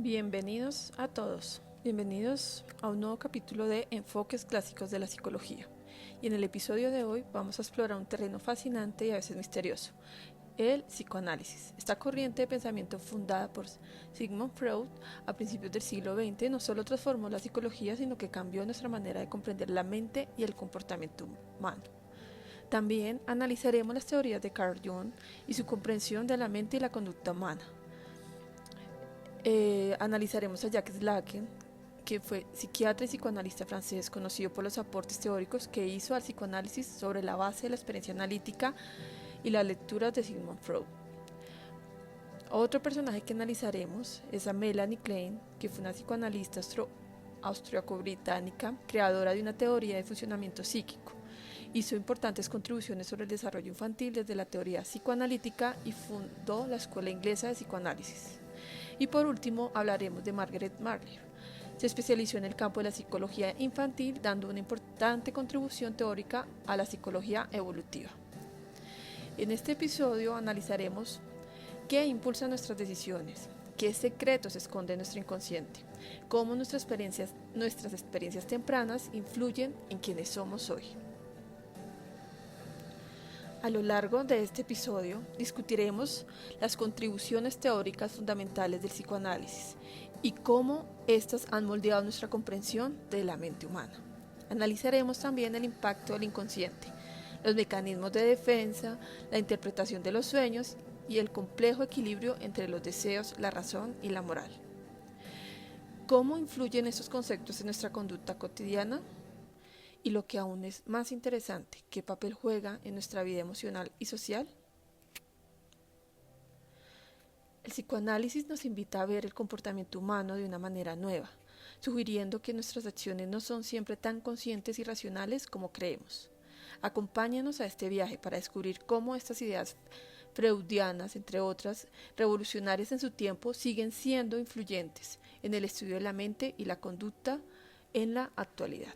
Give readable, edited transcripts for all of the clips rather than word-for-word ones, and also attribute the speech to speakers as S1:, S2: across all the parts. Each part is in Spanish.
S1: Bienvenidos a todos, bienvenidos a un nuevo capítulo de Enfoques Clásicos de la Psicología. Y en el episodio de hoy vamos a explorar un terreno fascinante y a veces misterioso, el psicoanálisis. Esta corriente de pensamiento fundada por Sigmund Freud a principios del siglo XX no solo transformó la psicología, sino que cambió nuestra manera de comprender la mente y el comportamiento humano. También analizaremos las teorías de Carl Jung y su comprensión de la mente y la conducta humana. Analizaremos a Jacques Lacan, que fue psiquiatra y psicoanalista francés, conocido por los aportes teóricos que hizo al psicoanálisis sobre la base de la experiencia analítica y las lecturas de Sigmund Freud. Otro personaje que analizaremos es a Melanie Klein, que fue una psicoanalista austriaco-británica, creadora de una teoría de funcionamiento psíquico. Hizo importantes contribuciones sobre el desarrollo infantil desde la teoría psicoanalítica y fundó la Escuela Inglesa de Psicoanálisis. Y por último hablaremos de Margaret Marler. Se especializó en el campo de la psicología infantil, dando una importante contribución teórica a la psicología evolutiva. En este episodio analizaremos qué impulsa nuestras decisiones, qué secretos esconde nuestro inconsciente, cómo nuestras experiencias tempranas influyen en quienes somos hoy. A lo largo de este episodio discutiremos las contribuciones teóricas fundamentales del psicoanálisis y cómo éstas han moldeado nuestra comprensión de la mente humana. Analizaremos también el impacto del inconsciente, los mecanismos de defensa, la interpretación de los sueños y el complejo equilibrio entre los deseos, la razón y la moral. ¿Cómo influyen estos conceptos en nuestra conducta cotidiana? Y lo que aún es más interesante, ¿qué papel juega en nuestra vida emocional y social? El psicoanálisis nos invita a ver el comportamiento humano de una manera nueva, sugiriendo que nuestras acciones no son siempre tan conscientes y racionales como creemos. Acompáñanos a este viaje para descubrir cómo estas ideas freudianas, entre otras, revolucionarias en su tiempo, siguen siendo influyentes en el estudio de la mente y la conducta en la actualidad.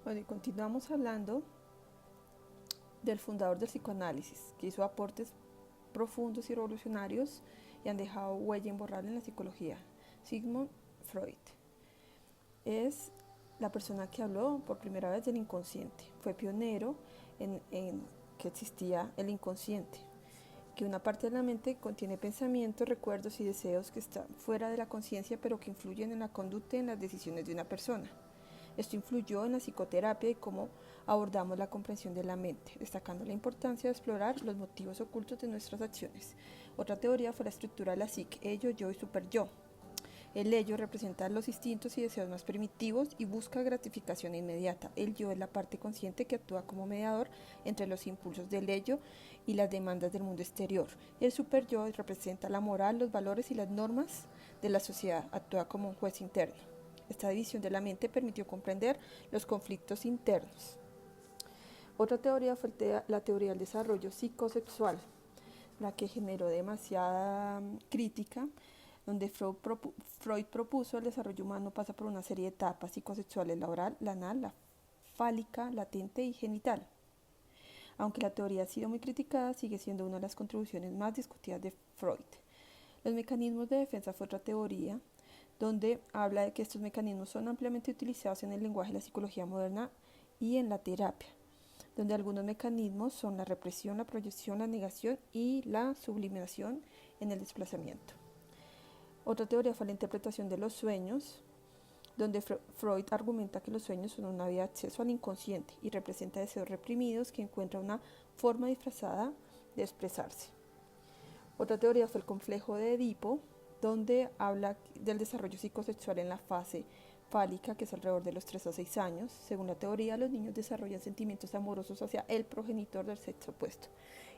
S1: Bueno, y continuamos hablando del fundador del psicoanálisis, que hizo aportes profundos y revolucionarios y han dejado huella imborrable en la psicología. Sigmund Freud es la persona que habló por primera vez del inconsciente. Fue pionero en que existía el inconsciente, que una parte de la mente contiene pensamientos, recuerdos y deseos que están fuera de la conciencia, pero que influyen en la conducta y en las decisiones de una persona. Esto influyó en la psicoterapia y cómo abordamos la comprensión de la mente, destacando la importancia de explorar los motivos ocultos de nuestras acciones. Otra teoría fue la estructura de la psique, ello, yo y superyo. El ello representa los instintos y deseos más primitivos y busca gratificación inmediata. El yo es la parte consciente que actúa como mediador entre los impulsos del ello y las demandas del mundo exterior. El superyo representa la moral, los valores y las normas de la sociedad, actúa como un juez interno. Esta división de la mente permitió comprender los conflictos internos. Otra teoría fue la teoría del desarrollo psicosexual, la que generó demasiada crítica, donde Freud propuso el desarrollo humano pasa por una serie de etapas psicosexuales: la oral, la anal, la fálica, latente y genital. Aunque la teoría ha sido muy criticada, sigue siendo una de las contribuciones más discutidas de Freud. Los mecanismos de defensa fue otra teoría, donde habla de que estos mecanismos son ampliamente utilizados en el lenguaje de la psicología moderna y en la terapia, donde algunos mecanismos son la represión, la proyección, la negación y la sublimación en el desplazamiento. Otra teoría fue la interpretación de los sueños, donde Freud argumenta que los sueños son una vía de acceso al inconsciente y representa deseos reprimidos que encuentran una forma disfrazada de expresarse. Otra teoría fue el complejo de Edipo, donde habla del desarrollo psicosexual en la fase fálica, que es alrededor de los 3 a 6 años. Según la teoría, los niños desarrollan sentimientos amorosos hacia el progenitor del sexo opuesto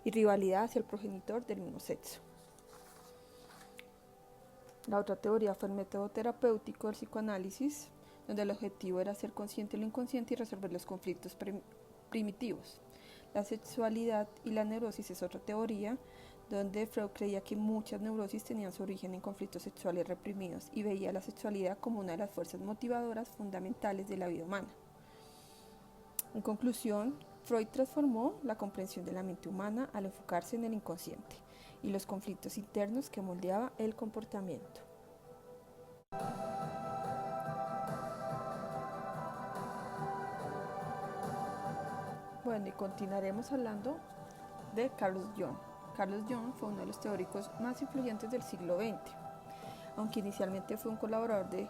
S1: y rivalidad hacia el progenitor del mismo sexo. La otra teoría fue el método terapéutico del psicoanálisis, donde el objetivo era ser consciente de lo inconsciente y resolver los conflictos primitivos. La sexualidad y la neurosis es otra teoría, donde Freud creía que muchas neurosis tenían su origen en conflictos sexuales reprimidos y veía la sexualidad como una de las fuerzas motivadoras fundamentales de la vida humana. En conclusión, Freud transformó la comprensión de la mente humana al enfocarse en el inconsciente y los conflictos internos que moldeaba el comportamiento. Bueno, y continuaremos hablando de Carl Jung. Carl Jung fue uno de los teóricos más influyentes del siglo XX. Aunque inicialmente fue un colaborador de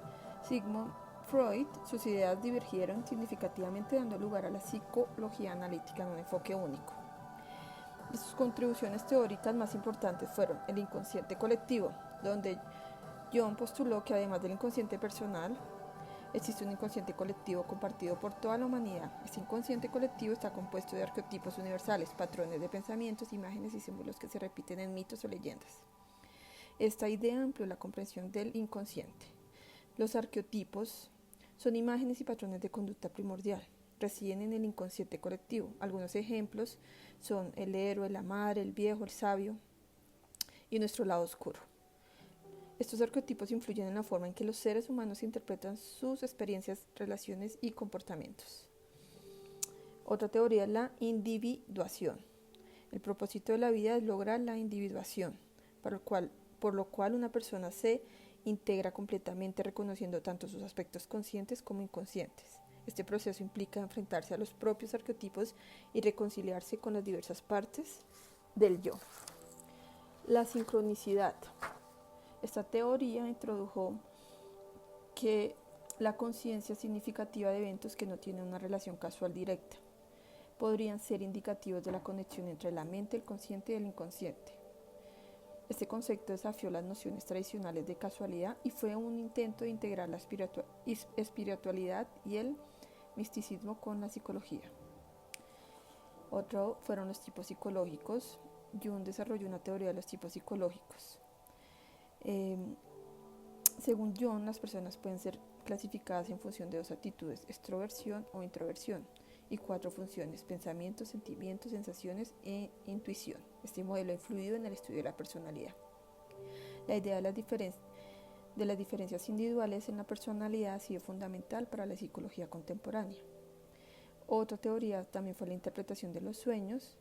S1: Sigmund Freud, sus ideas divergieron significativamente, dando lugar a la psicología analítica en un enfoque único. Sus contribuciones teóricas más importantes fueron el inconsciente colectivo, donde Jung postuló que además del inconsciente personal, existe un inconsciente colectivo compartido por toda la humanidad. Este inconsciente colectivo está compuesto de arquetipos universales, patrones de pensamientos, imágenes y símbolos que se repiten en mitos o leyendas. Esta idea amplió la comprensión del inconsciente. Los arquetipos son imágenes y patrones de conducta primordial. Residen en el inconsciente colectivo. Algunos ejemplos son el héroe, la madre, el viejo, el sabio y nuestro lado oscuro. Estos arquetipos influyen en la forma en que los seres humanos interpretan sus experiencias, relaciones y comportamientos. Otra teoría es la individuación. El propósito de la vida es lograr la individuación, por lo cual una persona se integra completamente reconociendo tanto sus aspectos conscientes como inconscientes. Este proceso implica enfrentarse a los propios arquetipos y reconciliarse con las diversas partes del yo. La sincronicidad. Esta teoría introdujo que la conciencia significativa de eventos que no tienen una relación casual directa podrían ser indicativos de la conexión entre la mente, el consciente y el inconsciente. Este concepto desafió las nociones tradicionales de casualidad y fue un intento de integrar la espiritualidad y el misticismo con la psicología. Otro fueron los tipos psicológicos. Jung desarrolló una teoría de los tipos psicológicos. Según Jung, las personas pueden ser clasificadas en función de dos actitudes, extroversión o introversión, y 4 funciones, pensamientos, sentimientos, sensaciones e intuición. Este modelo ha influido en el estudio de la personalidad. La idea de las diferencias individuales en la personalidad ha sido fundamental para la psicología contemporánea. Otra teoría también fue la interpretación de los sueños.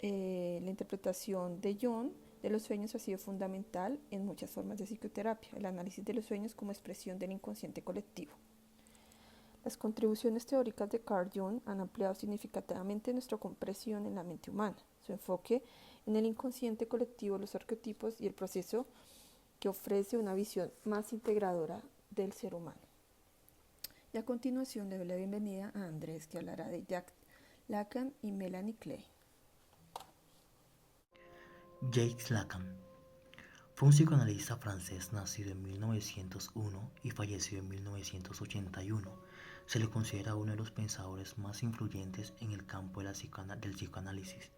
S1: La interpretación de Jung de los sueños ha sido fundamental en muchas formas de psicoterapia, el análisis de los sueños como expresión del inconsciente colectivo. Las contribuciones teóricas de Carl Jung han ampliado significativamente nuestra comprensión en la mente humana, su enfoque en el inconsciente colectivo, los arquetipos y el proceso que ofrece una visión más integradora del ser humano. Y a continuación le doy la bienvenida a Andrés, que hablará de Jacques Lacan y Melanie Klein.
S2: Jacques Lacan fue un psicoanalista francés nacido en 1901 y fallecido en 1981. Se le considera uno de los pensadores más influyentes en el campo del psicoanálisis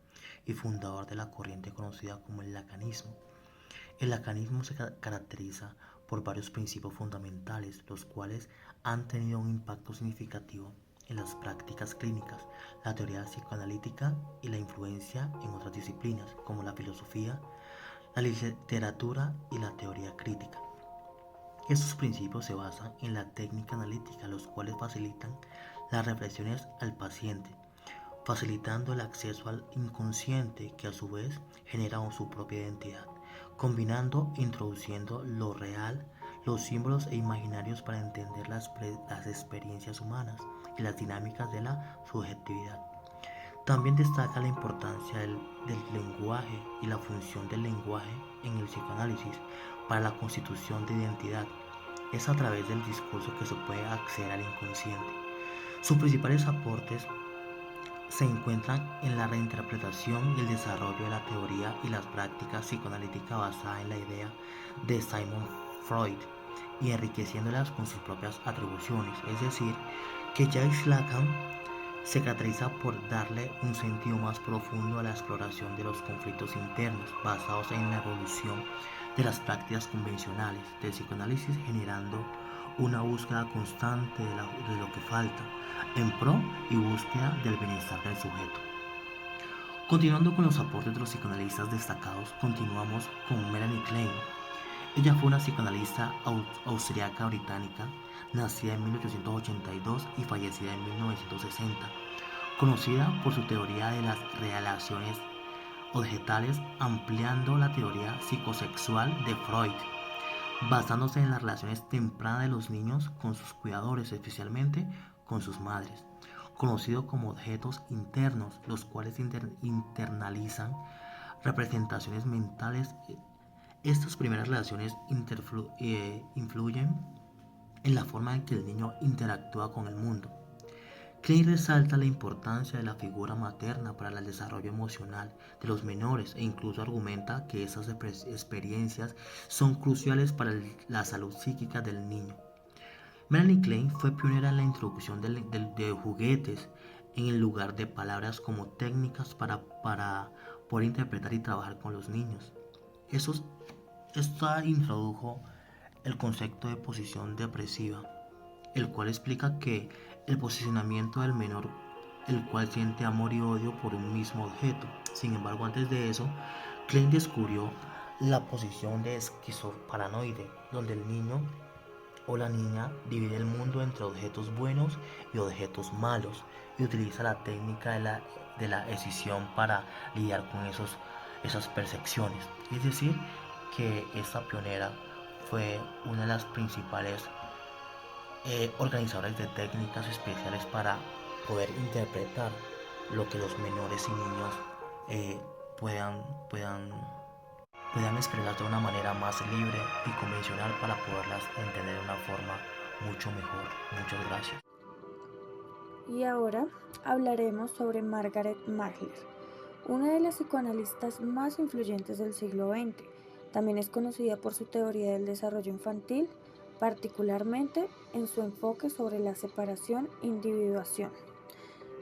S2: y fundador de la corriente conocida como el lacanismo. El lacanismo se caracteriza por varios principios fundamentales, los cuales han tenido un impacto significativo en las prácticas clínicas, la teoría psicoanalítica y la influencia en otras disciplinas como la filosofía, la literatura y la teoría crítica. Estos principios se basan en la técnica analítica, los cuales facilitan las reflexiones al paciente, facilitando el acceso al inconsciente, que a su vez genera su propia identidad, combinando e introduciendo lo real, los símbolos e imaginarios para entender las experiencias humanas y las dinámicas de la subjetividad. También destaca la importancia del lenguaje y la función del lenguaje en el psicoanálisis para la constitución de identidad. Es a través del discurso que se puede acceder al inconsciente. Sus principales aportes se encuentran en la reinterpretación y el desarrollo de la teoría y las prácticas psicoanalíticas basadas en la idea de Sigmund Freud y enriqueciéndolas con sus propias atribuciones. Es decir, que Jacques Lacan se caracteriza por darle un sentido más profundo a la exploración de los conflictos internos basados en la evolución de las prácticas convencionales del psicoanálisis, generando una búsqueda constante de lo que falta en pro y búsqueda del bienestar del sujeto. Continuando con los aportes de los psicoanalistas destacados, continuamos con Melanie Klein. Ella fue una psicoanalista austriaca británica, nacida en 1882 y fallecida en 1960, conocida por su teoría de las relaciones objetales, ampliando la teoría psicosexual de Freud, basándose en las relaciones tempranas de los niños con sus cuidadores, especialmente con sus madres, conocido como objetos internos, los cuales internalizan representaciones mentales. Estas primeras relaciones influyen en la forma en que el niño interactúa con el mundo. Klein resalta la importancia de la figura materna para el desarrollo emocional de los menores e incluso argumenta que esas experiencias son cruciales para la salud psíquica del niño. Melanie Klein fue pionera en la introducción de juguetes en el lugar de palabras como técnicas para poder interpretar y trabajar con los niños. Esta introdujo el concepto de posición depresiva, el cual explica que el posicionamiento del menor, el cual siente amor y odio por un mismo objeto. Sin embargo, antes de eso, Klein descubrió la posición de esquizoparanoide, donde el niño o la niña divide el mundo entre objetos buenos y objetos malos y utiliza la técnica de la escisión para lidiar con esas percepciones. Es decir, que esta pionera fue una de las principales organizadores de técnicas especiales para poder interpretar lo que los menores y niños eh, puedan, puedan, puedan expresar de una manera más libre y convencional para poderlas entender de una forma mucho mejor. Muchas gracias.
S3: Y ahora hablaremos sobre Margaret Magler, una de las psicoanalistas más influyentes del siglo XX. También es conocida por su teoría del desarrollo infantil, particularmente en su enfoque sobre la separación e individuación.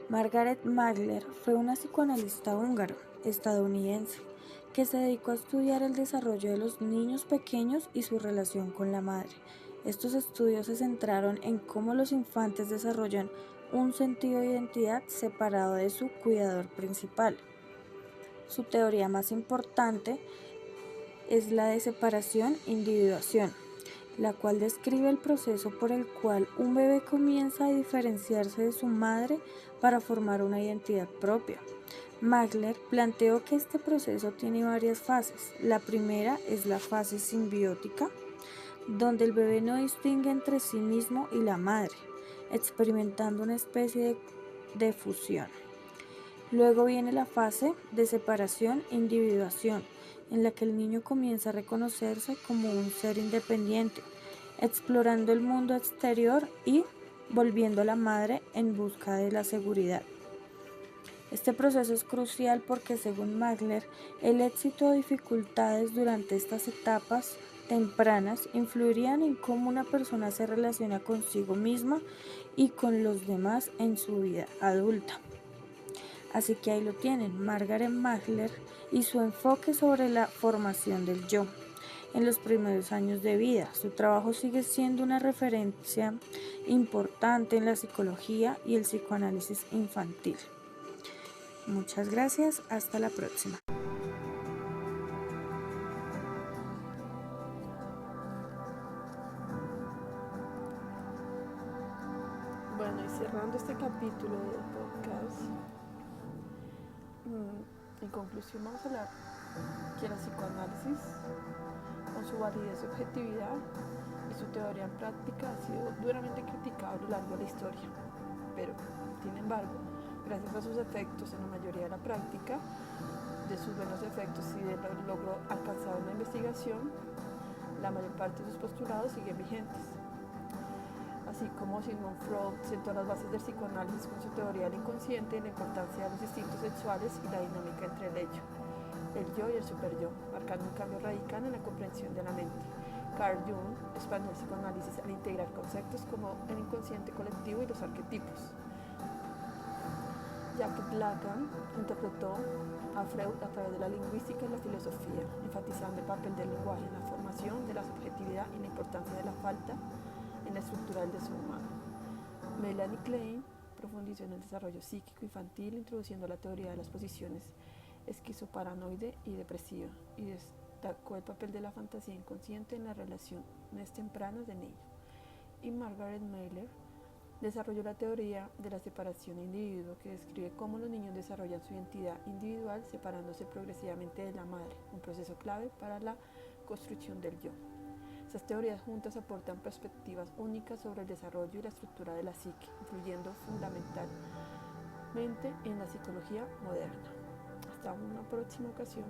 S3: Margaret Magler fue una psicoanalista húngaro-estadounidense que se dedicó a estudiar el desarrollo de los niños pequeños y su relación con la madre. Estos estudios se centraron en cómo los infantes desarrollan un sentido de identidad separado de su cuidador principal. Su teoría más importante es la de separación-individuación, la cual describe el proceso por el cual un bebé comienza a diferenciarse de su madre para formar una identidad propia. Magler planteó que este proceso tiene varias fases. La primera es la fase simbiótica, donde el bebé no distingue entre sí mismo y la madre, experimentando una especie de fusión. Luego viene la fase de separación-individuación, en la que el niño comienza a reconocerse como un ser independiente, explorando el mundo exterior y volviendo a la madre en busca de la seguridad. Este proceso es crucial porque, según Magler, el éxito o dificultades durante estas etapas tempranas influirían en cómo una persona se relaciona consigo misma y con los demás en su vida adulta. Así que ahí lo tienen, Margaret Magler y su enfoque sobre la formación del yo en los primeros años de vida. Su trabajo sigue siendo una referencia importante en la psicología y el psicoanálisis infantil. Muchas gracias, hasta la próxima.
S1: Bueno, y cerrando este capítulo del podcast, en conclusión vamos a hablar que la psicoanálisis, con su validez y objetividad y su teoría en práctica, ha sido duramente criticada a lo largo de la historia. Pero, sin embargo, gracias a sus efectos en la mayoría de la práctica, de sus buenos efectos y del logro alcanzado en la investigación, la mayor parte de sus postulados siguen vigentes. Así como Sigmund Freud sentó las bases del psicoanálisis con su teoría del inconsciente y la importancia de los instintos sexuales y la dinámica entre el yo y el superyo, marcando un cambio radical en la comprensión de la mente. Carl Jung expandió el psicoanálisis al integrar conceptos como el inconsciente colectivo y los arquetipos. Jacques Lacan interpretó a Freud a través de la lingüística y la filosofía, enfatizando el papel del lenguaje en la formación de la subjetividad y la importancia de la falta en la estructura del deseo humano. Melanie Klein profundizó en el desarrollo psíquico infantil, introduciendo la teoría de las posiciones esquizoparanoide y depresiva, y destacó el papel de la fantasía inconsciente en las relaciones tempranas de niños. Y Margaret Magler Desarrolló la teoría de la separación individuo, que describe cómo los niños desarrollan su identidad individual separándose progresivamente de la madre, un proceso clave para la construcción del yo. Estas teorías juntas aportan perspectivas únicas sobre el desarrollo y la estructura de la psique, influyendo fundamentalmente en la psicología moderna. Hasta una próxima ocasión.